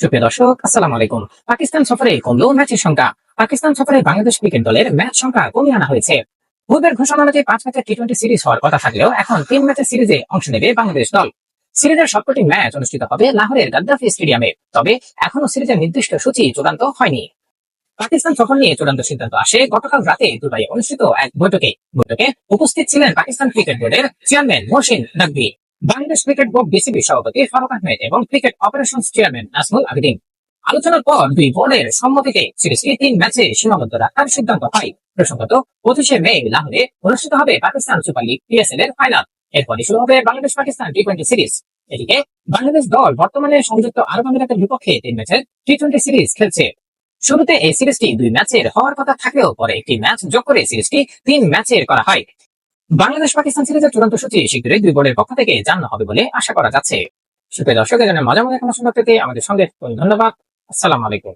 সুপ্রিয় দর্শক, আসসালামু আলাইকুম। পাকিস্তান সফরে কমলো ম্যাচের সংখ্যা। পাকিস্তান সফরে বাংলাদেশ ক্রিকেট দলের ম্যাচ সংখ্যা কমিয়ে আনা হয়েছে। পূর্বের ঘোষণা অনুযায়ী 5 ম্যাচের টি-20 সিরিজ হওয়ার কথা থাকলেও এখন 3 ম্যাচের সিরিজে অংশ নেবে বাংলাদেশ দল। সিরিজের সবকটি ম্যাচ অনুষ্ঠিত হবে লাহোরের গাদ্দাফি স্টেডিয়ামে। তবে এখনো সিরিজের নির্দিষ্ট সূচি চূড়ান্ত হয়নি। পাকিস্তান সফর নিয়ে চূড়ান্ত সিদ্ধান্ত আসে গতকাল রাতে দুবাইয়ে অনুষ্ঠিত এক বৈঠকে উপস্থিত ছিলেন পাকিস্তান ক্রিকেট বোর্ডের chairman Mohsin Naqvi, Bangladesh cricket board BCB সভাপতি ফারুক আহমেদ এবং cricket operations chairman Nazmul Abedin. আলোচনার পর দুই বোর্ডের সম্মতিতে সিরিজটি 3 ম্যাচে সীমাবদ্ধ রাখার সিদ্ধান্ত হয়। প্রসঙ্গত 25শে মে লাহোরে অনুষ্ঠিত হবে পাকিস্তান সুপার লিগ পিএসএল এর ফাইনাল। এরপরই শুরু হবে বাংলাদেশ পাকিস্তান টি-20 সিরিজ। এদিকে বাংলাদেশ দল বর্তমানে সংযুক্ত আরব আমিরাতের বিপক্ষে 3 ম্যাচের টি-20 সিরিজ খেলছে। শুরুতে এই সিরিজটি 2 ম্যাচের হওয়ার কথা থাকলেও পরে একটি ম্যাচ যোগ করে সিরিজটি 3 ম্যাচের করা হয়। বাংলাদেশ পাকিস্তান সিরিজের চূড়ান্ত সূচি শীঘ্রই দুই বোর্ডের পক্ষ থেকে জানানো হবে বলে আশা করা যাচ্ছে। সুপ্রিয় দর্শক, এজন্য মজা মজা কোনো সংবাদ পেতে আমাদের সঙ্গে থাকুন। ধন্যবাদ। আসসালামু আলাইকুম।